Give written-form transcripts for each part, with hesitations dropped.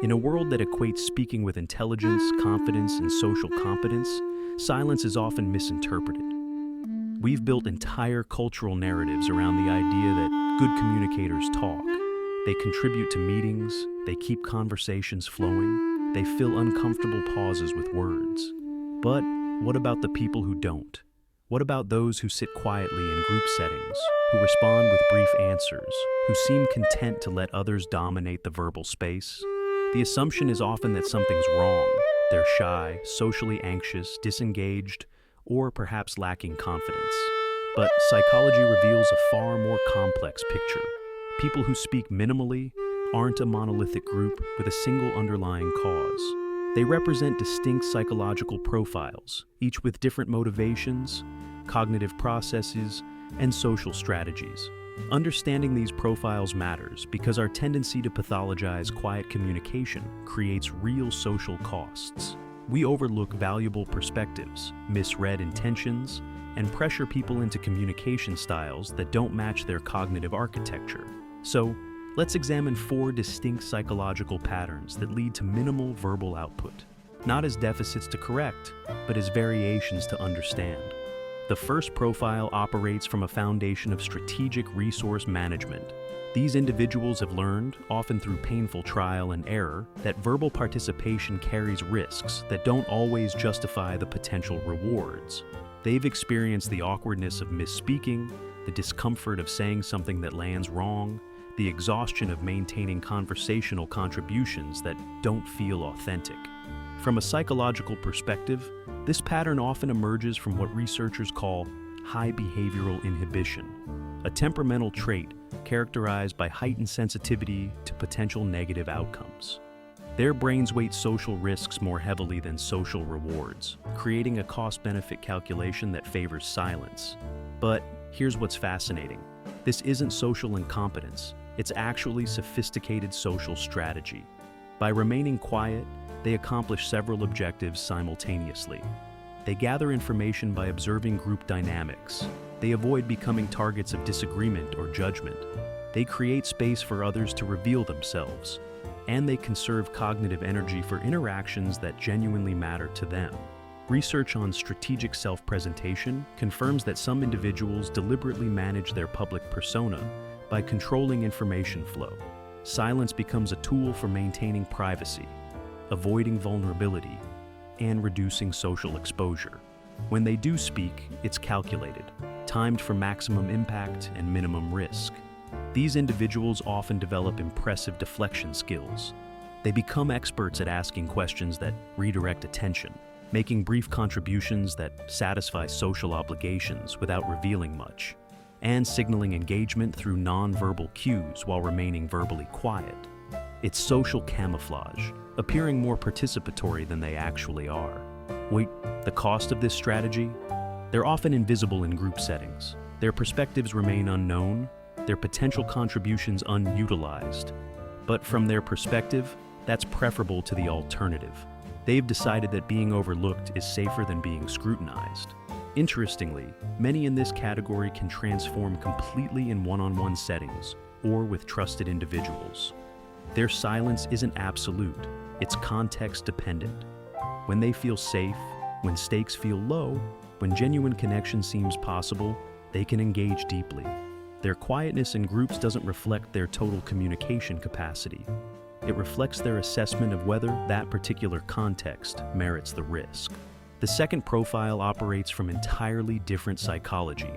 In a world that equates speaking with intelligence, confidence, and social competence, silence is often misinterpreted. We've built entire cultural narratives around the idea that good communicators talk. They contribute to meetings, they keep conversations flowing, they fill uncomfortable pauses with words. But what about the people who don't? What about those who sit quietly in group settings, who respond with brief answers, who seem content to let others dominate the verbal space? The assumption is often that something's wrong. They're shy, socially anxious, disengaged, or perhaps lacking confidence. But psychology reveals a far more complex picture. People who speak minimally aren't a monolithic group with a single underlying cause. They represent distinct psychological profiles, each with different motivations, cognitive processes, and social strategies. Understanding these profiles matters because our tendency to pathologize quiet communication creates real social costs. We overlook valuable perspectives, misread intentions, and pressure people into communication styles that don't match their cognitive architecture. So, let's examine 4 distinct psychological patterns that lead to minimal verbal output, not as deficits to correct, but as variations to understand. The first profile operates from a foundation of strategic resource management. These individuals have learned, often through painful trial and error, that verbal participation carries risks that don't always justify the potential rewards. They've experienced the awkwardness of misspeaking, the discomfort of saying something that lands wrong, the exhaustion of maintaining conversational contributions that don't feel authentic. From a psychological perspective, this pattern often emerges from what researchers call high behavioral inhibition, a temperamental trait characterized by heightened sensitivity to potential negative outcomes. Their brains weight social risks more heavily than social rewards, creating a cost-benefit calculation that favors silence. But here's what's fascinating. This isn't social incompetence, it's actually sophisticated social strategy. By remaining quiet, they accomplish several objectives simultaneously. They gather information by observing group dynamics. They avoid becoming targets of disagreement or judgment. They create space for others to reveal themselves. And they conserve cognitive energy for interactions that genuinely matter to them. Research on strategic self-presentation confirms that some individuals deliberately manage their public persona by controlling information flow. Silence becomes a tool for maintaining privacy, avoiding vulnerability, and reducing social exposure. When they do speak, it's calculated, timed for maximum impact and minimum risk. These individuals often develop impressive deflection skills. They become experts at asking questions that redirect attention, making brief contributions that satisfy social obligations without revealing much, and signaling engagement through non-verbal cues while remaining verbally quiet. It's social camouflage, appearing more participatory than they actually are. Wait, the cost of this strategy? They're often invisible in group settings. Their perspectives remain unknown, their potential contributions unutilized. But from their perspective, that's preferable to the alternative. They've decided that being overlooked is safer than being scrutinized. Interestingly, many in this category can transform completely in one-on-one settings or with trusted individuals. Their silence isn't absolute, it's context-dependent. When they feel safe, when stakes feel low, when genuine connection seems possible, they can engage deeply. Their quietness in groups doesn't reflect their total communication capacity. It reflects their assessment of whether that particular context merits the risk. The second profile operates from entirely different psychology,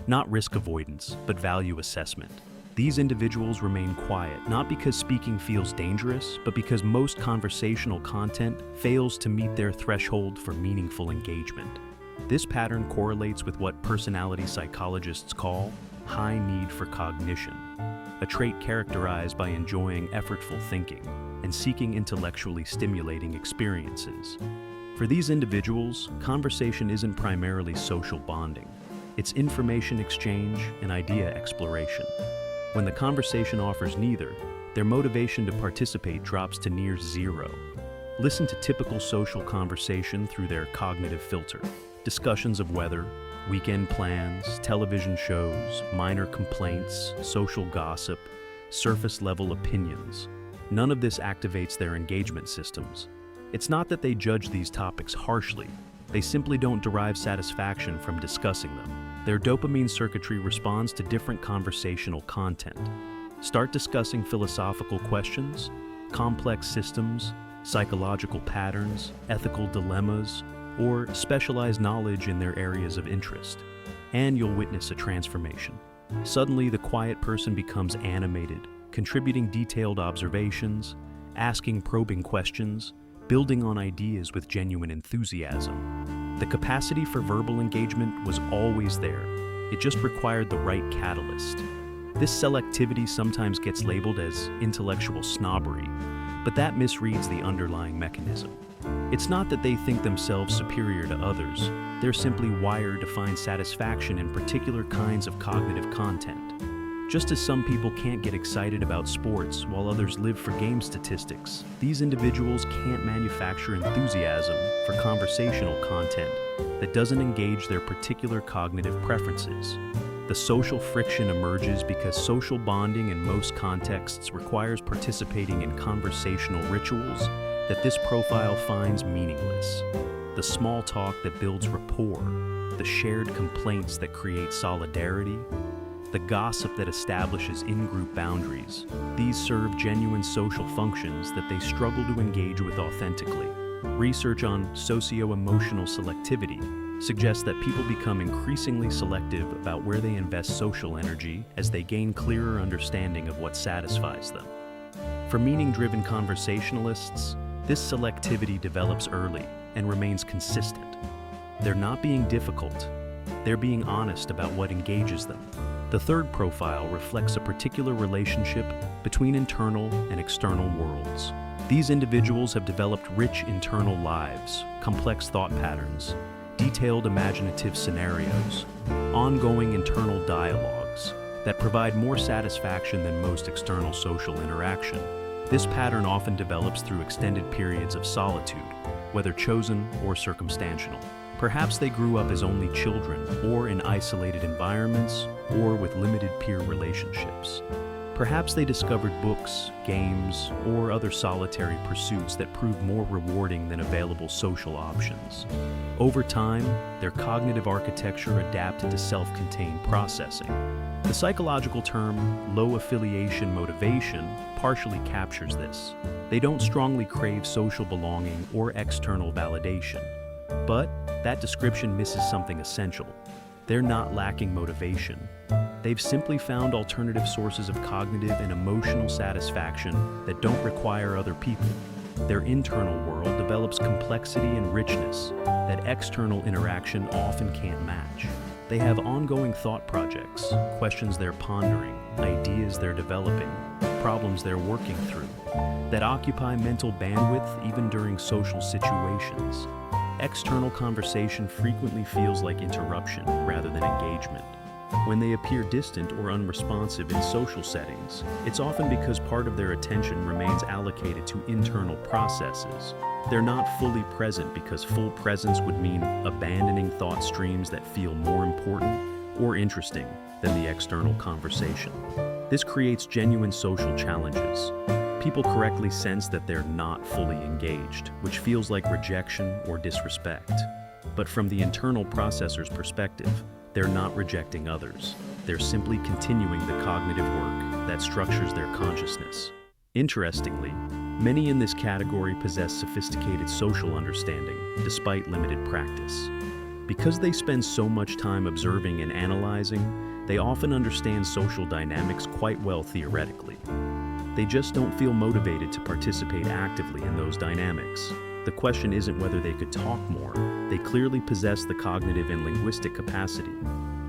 not risk avoidance, but value assessment. These individuals remain quiet, not because speaking feels dangerous, but because most conversational content fails to meet their threshold for meaningful engagement. This pattern correlates with what personality psychologists call high need for cognition, a trait characterized by enjoying effortful thinking and seeking intellectually stimulating experiences. For these individuals, conversation isn't primarily social bonding. It's information exchange and idea exploration. When the conversation offers neither, their motivation to participate drops to near zero. Listen to typical social conversation through their cognitive filter. Discussions of weather, weekend plans, television shows, minor complaints, social gossip, surface-level opinions. None of this activates their engagement systems. It's not that they judge these topics harshly, they simply don't derive satisfaction from discussing them. Their dopamine circuitry responds to different conversational content. Start discussing philosophical questions, complex systems, psychological patterns, ethical dilemmas, or specialized knowledge in their areas of interest, and you'll witness a transformation. Suddenly, the quiet person becomes animated, contributing detailed observations, asking probing questions, building on ideas with genuine enthusiasm. The capacity for verbal engagement was always there. It just required the right catalyst. This selectivity sometimes gets labeled as intellectual snobbery, but that misreads the underlying mechanism. It's not that they think themselves superior to others, they're simply wired to find satisfaction in particular kinds of cognitive content. Just as some people can't get excited about sports while others live for game statistics, these individuals can't manufacture enthusiasm for conversational content that doesn't engage their particular cognitive preferences. The social friction emerges because social bonding in most contexts requires participating in conversational rituals that this profile finds meaningless. The small talk that builds rapport, the shared complaints that create solidarity, the gossip that establishes in-group boundaries, these serve genuine social functions that they struggle to engage with authentically. Research on socio-emotional selectivity suggests that people become increasingly selective about where they invest social energy as they gain clearer understanding of what satisfies them. For meaning-driven conversationalists, this selectivity develops early and remains consistent. They're not being difficult, they're being honest about what engages them. The third profile reflects a particular relationship between internal and external worlds. These individuals have developed rich internal lives, complex thought patterns, detailed imaginative scenarios, ongoing internal dialogues that provide more satisfaction than most external social interaction. This pattern often develops through extended periods of solitude, whether chosen or circumstantial. Perhaps they grew up as only children, or in isolated environments, or with limited peer relationships. Perhaps they discovered books, games, or other solitary pursuits that proved more rewarding than available social options. Over time, their cognitive architecture adapted to self-contained processing. The psychological term low affiliation motivation partially captures this. They don't strongly crave social belonging or external validation. But that description misses something essential. They're not lacking motivation. They've simply found alternative sources of cognitive and emotional satisfaction that don't require other people. Their internal world develops complexity and richness that external interaction often can't match. They have ongoing thought projects, questions they're pondering, ideas they're developing, problems they're working through, that occupy mental bandwidth even during social situations. External conversation frequently feels like interruption rather than engagement. When they appear distant or unresponsive in social settings, it's often because part of their attention remains allocated to internal processes. They're not fully present because full presence would mean abandoning thought streams that feel more important or interesting than the external conversation. This creates genuine social challenges. People correctly sense that they're not fully engaged, which feels like rejection or disrespect. But from the internal processor's perspective, they're not rejecting others. They're simply continuing the cognitive work that structures their consciousness. Interestingly, many in this category possess sophisticated social understanding, despite limited practice. Because they spend so much time observing and analyzing, they often understand social dynamics quite well theoretically. They just don't feel motivated to participate actively in those dynamics. The question isn't whether they could talk more. They clearly possess the cognitive and linguistic capacity.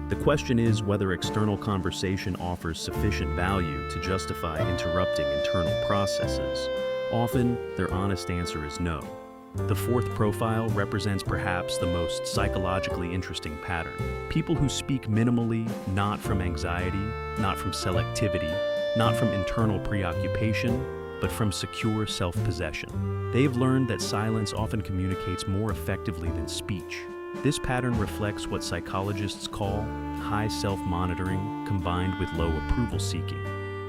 The question is whether external conversation offers sufficient value to justify interrupting internal processes. Often, their honest answer is no. The fourth profile represents perhaps the most psychologically interesting pattern. People who speak minimally, not from anxiety, not from selectivity, not from internal preoccupation, but from secure self-possession. They've learned that silence often communicates more effectively than speech. This pattern reflects what psychologists call high self-monitoring combined with low approval seeking.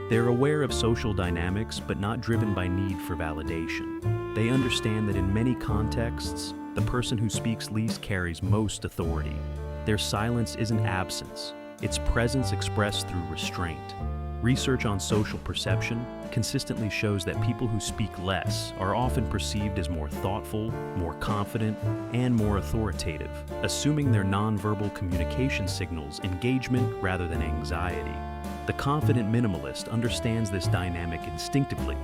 They're aware of social dynamics, but not driven by need for validation. They understand that in many contexts, the person who speaks least carries most authority. Their silence isn't absence, it's presence expressed through restraint. Research on social perception consistently shows that people who speak less are often perceived as more thoughtful, more confident, and more authoritative, assuming their nonverbal communication signals engagement rather than anxiety. The confident minimalist understands this dynamic instinctively,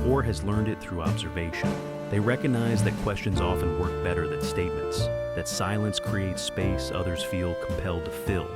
or has learned it through observation. They recognize that questions often work better than statements, that silence creates space others feel compelled to fill,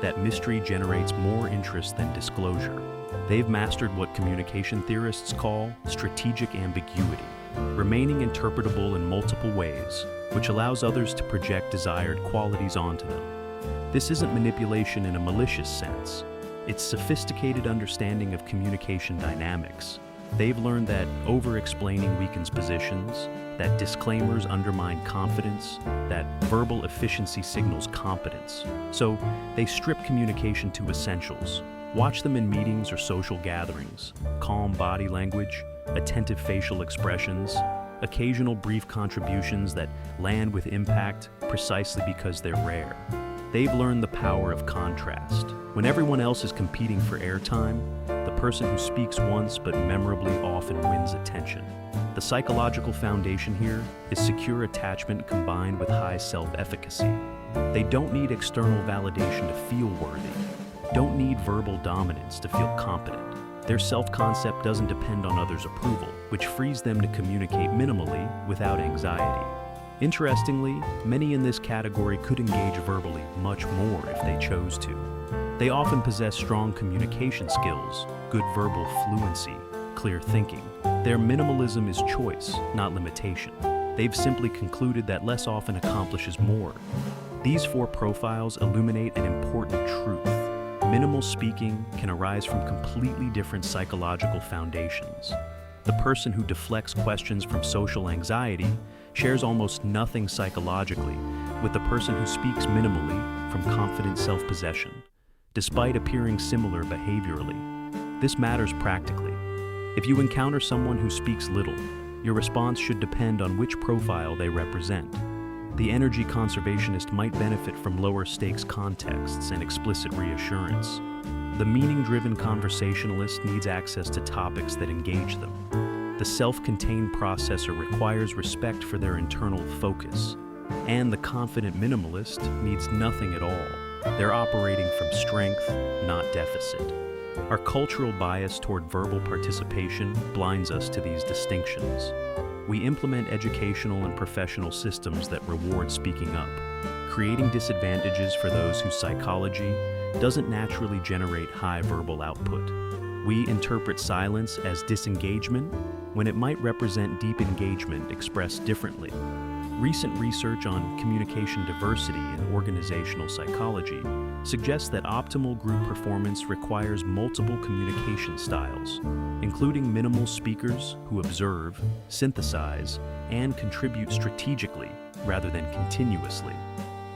that mystery generates more interest than disclosure. They've mastered what communication theorists call strategic ambiguity, remaining interpretable in multiple ways, which allows others to project desired qualities onto them. This isn't manipulation in a malicious sense. It's sophisticated understanding of communication dynamics. They've learned that over-explaining weakens positions, that disclaimers undermine confidence, that verbal efficiency signals competence. So they strip communication to essentials. Watch them in meetings or social gatherings. Calm body language, attentive facial expressions, occasional brief contributions that land with impact precisely because they're rare. They've learned the power of contrast. When everyone else is competing for airtime, the person who speaks once but memorably often wins attention. The psychological foundation here is secure attachment combined with high self-efficacy. They don't need external validation to feel worthy, don't need verbal dominance to feel competent. Their self-concept doesn't depend on others' approval, which frees them to communicate minimally without anxiety. Interestingly, many in this category could engage verbally much more if they chose to. They often possess strong communication skills, good verbal fluency, clear thinking. Their minimalism is choice, not limitation. They've simply concluded that less often accomplishes more. These four profiles illuminate an important truth. Minimal speaking can arise from completely different psychological foundations. The person who deflects questions from social anxiety shares almost nothing psychologically with the person who speaks minimally from confident self-possession, despite appearing similar behaviorally. This matters practically. If you encounter someone who speaks little, your response should depend on which profile they represent. The energy conservationist might benefit from lower stakes contexts and explicit reassurance. The meaning-driven conversationalist needs access to topics that engage them. The self-contained processor requires respect for their internal focus. And the confident minimalist needs nothing at all. They're operating from strength, not deficit. Our cultural bias toward verbal participation blinds us to these distinctions. We implement educational and professional systems that reward speaking up, creating disadvantages for those whose psychology doesn't naturally generate high verbal output. We interpret silence as disengagement when it might represent deep engagement expressed differently. Recent research on communication diversity in organizational psychology suggests that optimal group performance requires multiple communication styles, including minimal speakers who observe, synthesize, and contribute strategically rather than continuously.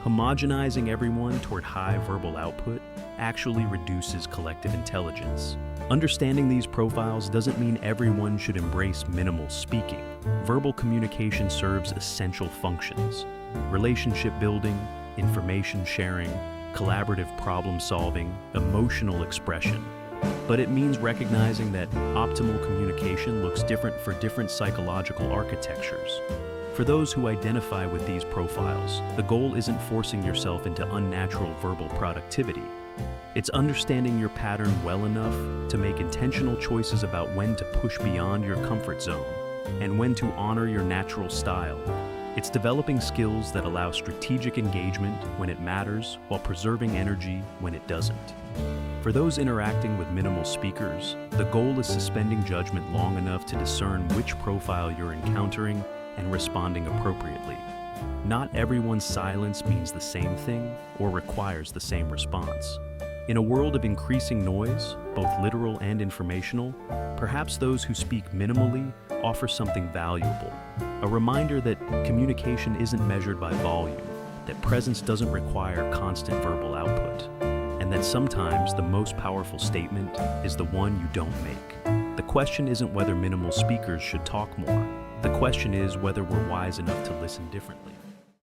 Homogenizing everyone toward high verbal output actually reduces collective intelligence. Understanding these profiles doesn't mean everyone should embrace minimal speaking. Verbal communication serves essential functions: relationship building, information sharing, collaborative problem solving, emotional expression. But it means recognizing that optimal communication looks different for different psychological architectures. For those who identify with these profiles, the goal isn't forcing yourself into unnatural verbal productivity. It's understanding your pattern well enough to make intentional choices about when to push beyond your comfort zone and when to honor your natural style. It's developing skills that allow strategic engagement when it matters while preserving energy when it doesn't. For those interacting with minimal speakers, the goal is suspending judgment long enough to discern which profile you're encountering and responding appropriately. Not everyone's silence means the same thing or requires the same response. In a world of increasing noise, both literal and informational, perhaps those who speak minimally offer something valuable. A reminder that communication isn't measured by volume, that presence doesn't require constant verbal output, and that sometimes the most powerful statement is the one you don't make. The question isn't whether minimal speakers should talk more. The question is whether we're wise enough to listen differently.